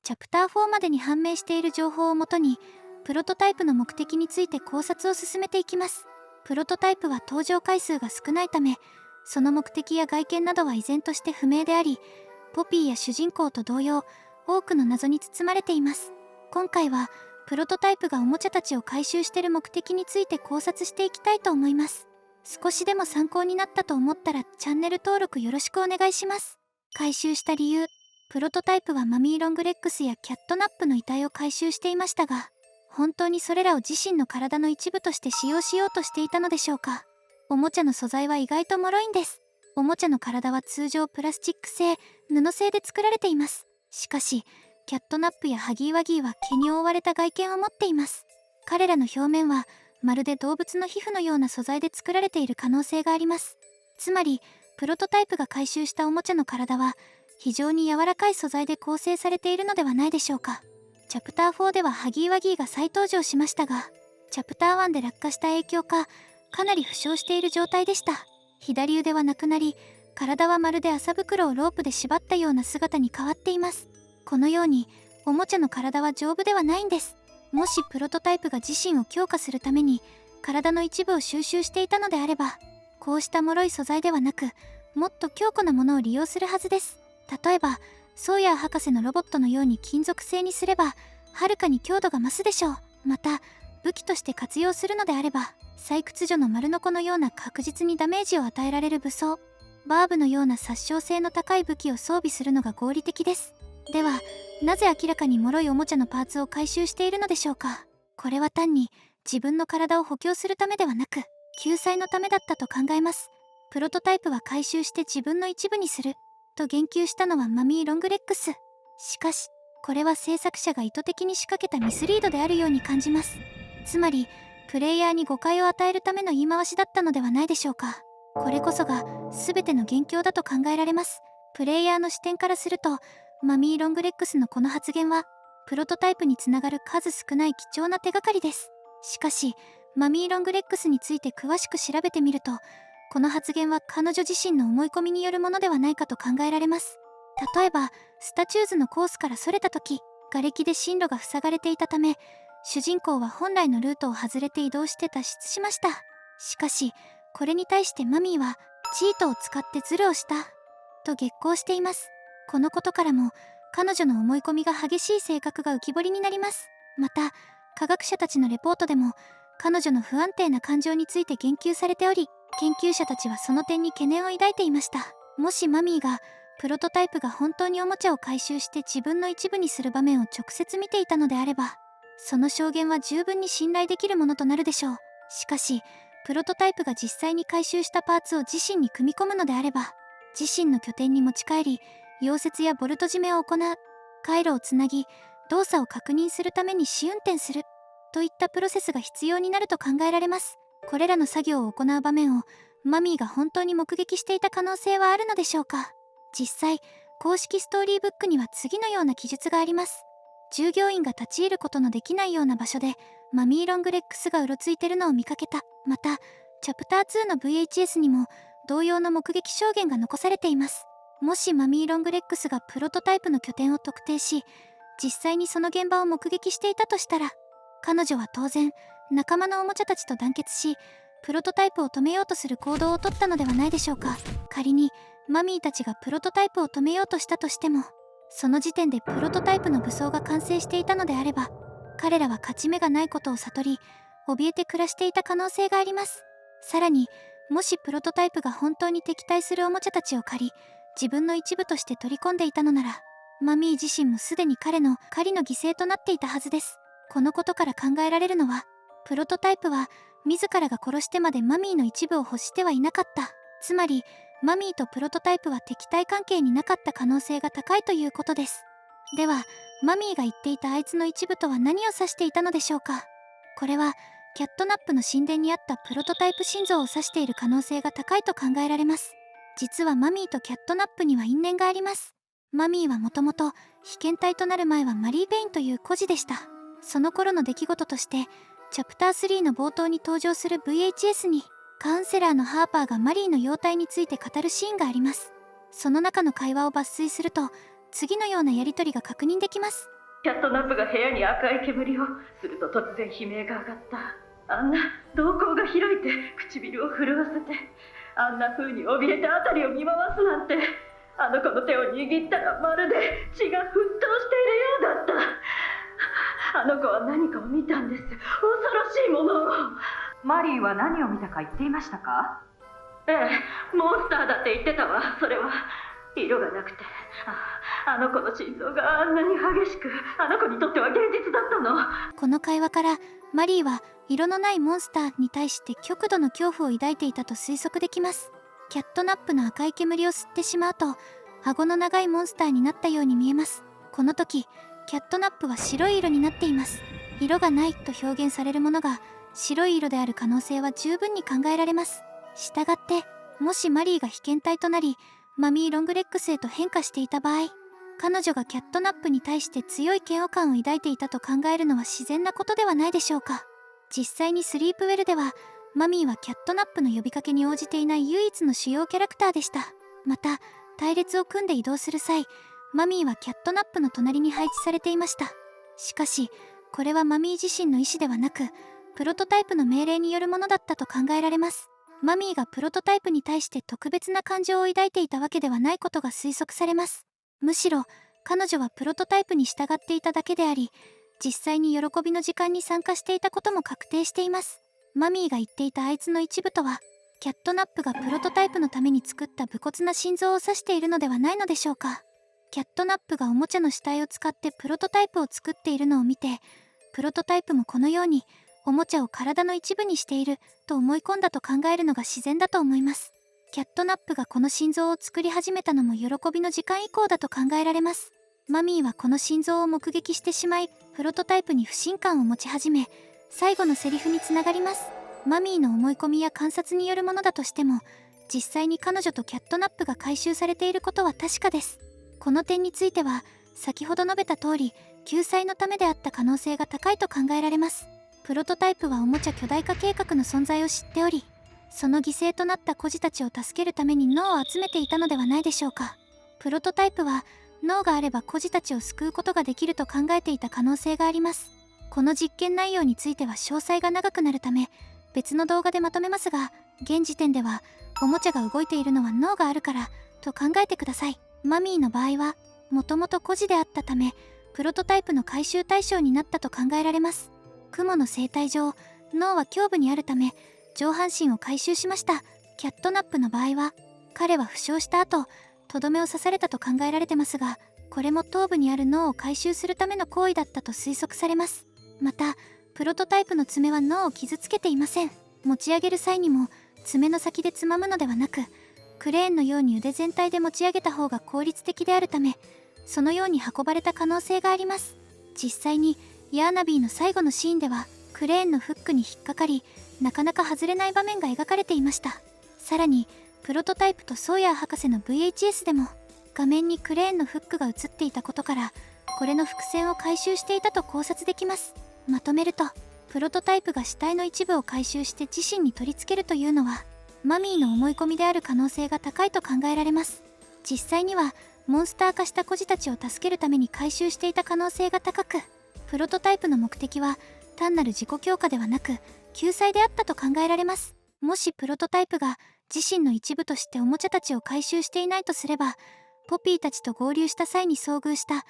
チャプター4までに判明している情報をもとに、プロトタイプの目的について考察を進めていきます。プロトタイプは登場回数が少ないため、その目的や外見などは依然として不明であり、ポピーや主人公と同様、多くの謎に包まれています。今回は、プロトタイプがおもちゃたちを回収している目的について考察していきたいと思います。少しでも参考になったと思ったらチャンネル登録よろしくお願いします。回収した理由。プロトタイプはマミー・ロングレックスやキャットナップの遺体を回収していましたが、本当にそれらを自身の体の一部として使用しようとしていたのでしょうか。おもちゃの素材は意外と脆いんです。おもちゃの体は通常プラスチック製、布製で作られています。しかし、キャットナップやハギーワギーは毛に覆われた外見を持っています。彼らの表面はまるで動物の皮膚のような素材で作られている可能性があります。つまり、プロトタイプが回収したおもちゃの体は非常に柔らかい素材で構成されているのではないでしょうか。チャプター4ではハギーワギーが再登場しましたが、チャプター1で落下した影響か、かなり負傷している状態でした。左腕はなくなり、体はまるで麻袋をロープで縛ったような姿に変わっています。このように、おもちゃの体は丈夫ではないんです。もしプロトタイプが自身を強化するために、体の一部を収集していたのであれば、こうした脆い素材ではなく、もっと強固なものを利用するはずです。例えば、ソーヤー博士のロボットのように金属製にすれば、はるかに強度が増すでしょう。また、武器として活用するのであれば、採掘所の丸ノコのような確実にダメージを与えられる武装、バーブのような殺傷性の高い武器を装備するのが合理的です。では、なぜ明らかに脆いおもちゃのパーツを回収しているのでしょうか。これは単に自分の体を補強するためではなく、救済のためだったと考えます。プロトタイプは回収して自分の一部にする、と言及したのはマミー・ロングレックス。しかし、これは制作者が意図的に仕掛けたミスリードであるように感じます。つまり、プレイヤーに誤解を与えるための言い回しだったのではないでしょうか。これこそが全ての元凶だと考えられます。プレイヤーの視点からすると、マミー・ロングレックスのこの発言は、プロトタイプにつながる数少ない貴重な手がかりです。しかし、マミー・ロングレックスについて詳しく調べてみると、この発言は彼女自身の思い込みによるものではないかと考えられます。例えば、スタチューズのコースからそれた時、瓦礫で進路が塞がれていたため、主人公は本来のルートを外れて移動して脱出しました。しかし、これに対してマミーは、チートを使ってズルをした、と激高しています。このことからも、彼女の思い込みが激しい性格が浮き彫りになります。また、科学者たちのレポートでも、彼女の不安定な感情について言及されており、研究者たちはその点に懸念を抱いていました。もしマミーが、プロトタイプが本当におもちゃを回収して自分の一部にする場面を直接見ていたのであれば、その証言は十分に信頼できるものとなるでしょう。しかし、プロトタイプが実際に回収したパーツを自身に組み込むのであれば、自身の拠点に持ち帰り、溶接やボルト締めを行う、回路をつなぎ、動作を確認するために試運転する、といったプロセスが必要になると考えられます。これらの作業を行う場面を、マミーが本当に目撃していた可能性はあるのでしょうか。実際、公式ストーリーブックには次のような記述があります。従業員が立ち入ることのできないような場所で、マミー・ロングレックスがうろついてるのを見かけた。また、チャプター2の VHS にも、同様の目撃証言が残されています。もしマミー・ロングレックスがプロトタイプの拠点を特定し、実際にその現場を目撃していたとしたら、彼女は当然、仲間のおもちゃたちと団結し、プロトタイプを止めようとする行動をとったのではないでしょうか。仮に、マミーたちがプロトタイプを止めようとしたとしても、その時点でプロトタイプの武装が完成していたのであれば、彼らは勝ち目がないことを悟り、怯えて暮らしていた可能性があります。さらに、もしプロトタイプが本当に敵対するおもちゃたちを借り、自分の一部として取り込んでいたのなら、マミー自身もすでに彼の狩りの犠牲となっていたはずです。このことから考えられるのは、プロトタイプは自らが殺してまでマミーの一部を欲してはいなかった。つまり、マミーとプロトタイプは敵対関係になかった可能性が高いということです。では、マミーが言っていたあいつの一部とは何を指していたのでしょうか。これは、キャットナップの神殿にあったプロトタイプ心臓を指している可能性が高いと考えられます。実はマミーとキャットナップには因縁があります。マミーはもともと被験体となる前はマリー・ペインという孤児でした。その頃の出来事として、チャプター3の冒頭に登場する VHS に、カウンセラーのハーパーがマリーの容体について語るシーンがあります。その中の会話を抜粋すると、次のようなやり取りが確認できます。キャットナップが部屋に赤い煙を。すると突然悲鳴が上がった。あんな瞳孔が開いて唇を震わせて、あんな風に怯えて辺りを見回すなんて。あの子の手を握ったらまるで血が沸騰しているようだった。あの子は何かを見たんです。恐ろしいものを。マリーは何を見たか言っていましたか？ええ、モンスターだって言ってたわ。それは色がなくて、あの子の心臓があんなに激しく、あの子にとっては現実だったの。この会話からマリーは色のないモンスターに対して極度の恐怖を抱いていたと推測できます。キャットナップの赤い煙を吸ってしまうと顎の長いモンスターになったように見えます。この時キャットナップは白い色になっています。色がないと表現されるものが白い色である可能性は十分に考えられます。したがってもしマリーが被験体となりマミー・ロングレッグスへと変化していた場合、彼女がキャットナップに対して強い嫌悪感を抱いていたと考えるのは自然なことではないでしょうか。実際にスリープウェルではマミーはキャットナップの呼びかけに応じていない唯一の主要キャラクターでした。また隊列を組んで移動する際、マミーはキャットナップの隣に配置されていました。しかしこれはマミー自身の意思ではなくプロトタイプの命令によるものだったと考えられます。マミーがプロトタイプに対して特別な感情を抱いていたわけではないことが推測されます。むしろ彼女はプロトタイプに従っていただけであり、実際に喜びの時間に参加していたことも確定しています。マミーが言っていたあいつの一部とは、キャットナップがプロトタイプのために作った武骨な心臓を指しているのではないのでしょうか。キャットナップがおもちゃの死体を使ってプロトタイプを作っているのを見て、プロトタイプもこのようにおもちゃを体の一部にしていると思い込んだと考えるのが自然だと思います。キャットナップがこの心臓を作り始めたのも喜びの時間以降だと考えられます。マミーはこの心臓を目撃してしまい、プロトタイプに不信感を持ち始め、最後のセリフにつながります。マミーの思い込みや観察によるものだとしても、実際に彼女とキャットナップが回収されていることは確かです。この点については先ほど述べた通り、救済のためであった可能性が高いと考えられます。プロトタイプはおもちゃ巨大化計画の存在を知っており、その犠牲となった孤児たちを助けるために脳を集めていたのではないでしょうか。プロトタイプは脳があれば孤児たちを救うことができると考えていた可能性があります。この実験内容については詳細が長くなるため別の動画でまとめますが、現時点ではおもちゃが動いているのは脳があるからと考えてください。マミーの場合はもともと孤児であったためプロトタイプの回収対象になったと考えられます。雲の生態上、脳は胸部にあるため上半身を回収しました。キャットナップの場合は彼は負傷した後とどめを刺されたと考えられてますが、これも頭部にある脳を回収するための行為だったと推測されます。またプロトタイプの爪は脳を傷つけていません。持ち上げる際にも爪の先でつまむのではなく、クレーンのように腕全体で持ち上げた方が効率的であるため、そのように運ばれた可能性があります。実際にヤーナビーの最後のシーンではクレーンのフックに引っかかりなかなか外れない場面が描かれていました。さらにプロトタイプとソーヤー博士の VHS でも画面にクレーンのフックが映っていたことから、これの伏線を回収していたと考察できます。まとめると、プロトタイプが死体の一部を回収して自身に取り付けるというのはマミーの思い込みである可能性が高いと考えられます。実際にはモンスター化した孤児たちを助けるために回収していた可能性が高く、プロトタイプの目的は単なる自己強化ではなく救済であったと考えられます。もしプロトタイプが自身の一部としておもちゃたちを回収していないとすれば、ポピーたちと合流した際に遭遇した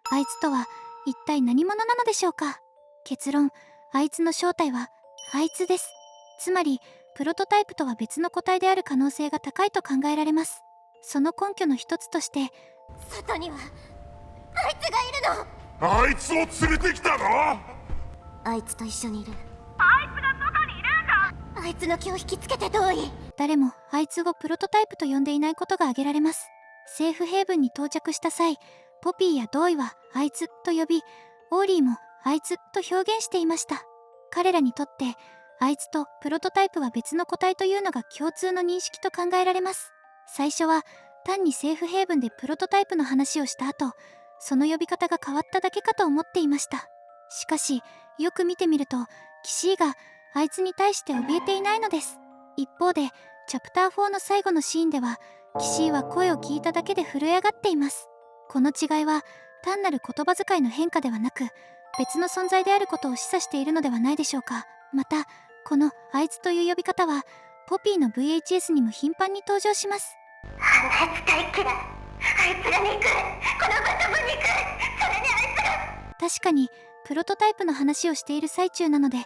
あいつとは一体何者なのでしょうか。結論、あいつの正体はあいつです。つまりプロトタイプとは別の個体である可能性が高いと考えられます。その根拠の一つとして、外にはあいつがいるの。あいつを連れてきたの？あいつと一緒にいる。あいつが外にいるんだ。あいつの気を引きつけて遠い。誰もあいつをプロトタイプと呼んでいないことが挙げられます。セーフヘイブンに到着した際、ポピーやドーイはあいつと呼び、オーリーもあいつと表現していました。彼らにとってあいつとプロトタイプは別の個体というのが共通の認識と考えられます。最初は単にセーフヘイブンでプロトタイプの話をした後、その呼び方が変わっただけかと思っていました。しかしよく見てみると、キシーがあいつに対して怯えていないのです。一方でチャプター4の最後のシーンでは、キシーは声を聞いただけで震え上がっています。この違いは単なる言葉遣いの変化ではなく、別の存在であることを示唆しているのではないでしょうか。またこのあいつという呼び方はポピーの VHS にも頻繁に登場します。あんな使い嫌い、あいつが憎い、このことも憎い、それにあいつが。確かにプロトタイプの話をしている最中なので、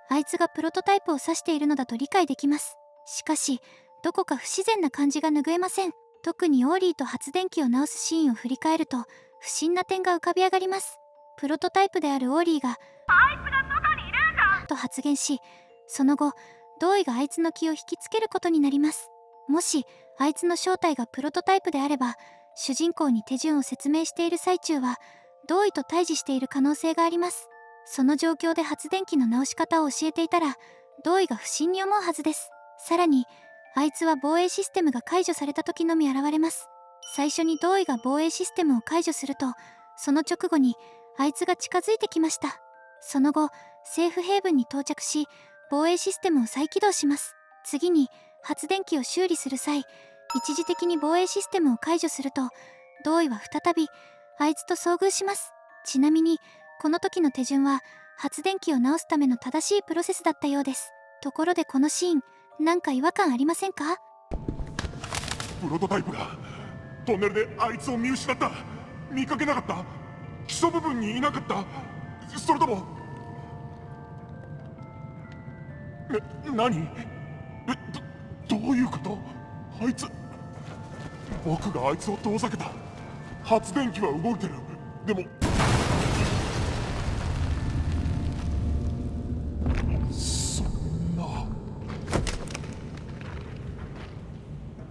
あいつがプロトタイプを指しているのだと理解できます。しかしどこか不自然な感じが拭えません。特にオーリーと発電機を直すシーンを振り返ると不審な点が浮かび上がります。プロトタイプであるオーリーが「あいつがどこにいるんだ!」と発言し、その後同意があいつの気を引きつけることになります。もしあいつの正体がプロトタイプであれば、主人公に手順を説明している最中は同意と対峙している可能性があります。その状況で発電機の直し方を教えていたら同意が不審に思うはずです。さらにあいつは防衛システムが解除された時のみ現れます。最初に同意が防衛システムを解除すると、その直後にあいつが近づいてきました。その後セーフヘイブンに到着し、防衛システムを再起動します。次に発電機を修理する際、一時的に防衛システムを解除すると同意は再びあいつと遭遇します。ちなみにこの時の手順は発電機を直すための正しいプロセスだったようです。ところでこのシーン、なんか違和感ありませんか？プロトタイプがトンネルであいつを見失った。見かけなかった。基礎部分にいなかった。それとも何？どういうこと？あいつ、僕があいつを遠ざけた。発電機は動いてる。でもそんな。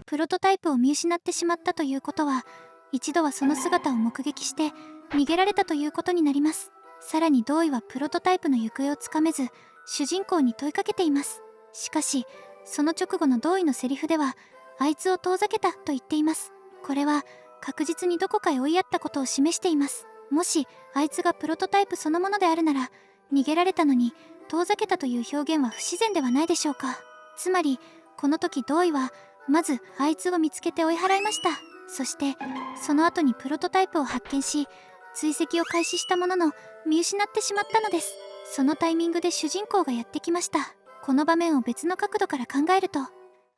プロトタイプを見失ってしまったということは、一度はその姿を目撃して逃げられたということになります。さらに同意はプロトタイプの行方をつかめず、主人公に問いかけています。しかしその直後の同意のセリフでは、あいつを遠ざけたと言っています。これは確実にどこかへ追いやったことを示しています。もしあいつがプロトタイプそのものであるなら、逃げられたのに遠ざけたという表現は不自然ではないでしょうか。つまりこの時同意はまずあいつを見つけて追い払いました。そしてその後にプロトタイプを発見し、追跡を開始したものの見失ってしまったのです。そのタイミングで主人公がやってきました。この場面を別の角度から考えると、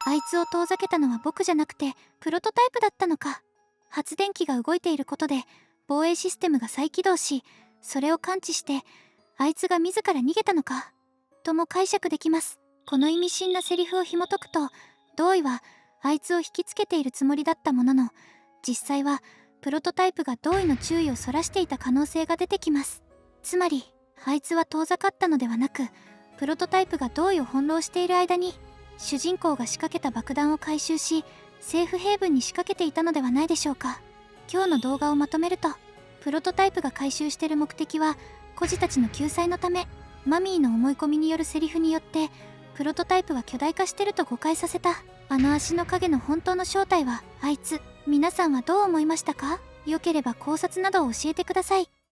あいつを遠ざけたのは僕じゃなくてプロトタイプだったのか。発電機が動いていることで防衛システムが再起動し、それを感知してあいつが自ら逃げたのかとも解釈できます。この意味深なセリフを紐解くと、同意はあいつを引きつけているつもりだったものの、実際はプロトタイプが同意の注意をそらしていた可能性が出てきます。つまりあいつは遠ざかったのではなく、プロトタイプが同意を翻弄している間に主人公が仕掛けた爆弾を回収し、セーフヘイブンに仕掛けていたのではないでしょうか。今日の動画をまとめると、プロトタイプが回収している目的は孤児たちの救済のため、マミーの思い込みによるセリフによってプロトタイプは巨大化してると誤解させた。あの足の影の本当の正体はあいつ。皆さんはどう思いましたか？よければ考察などを教えてください。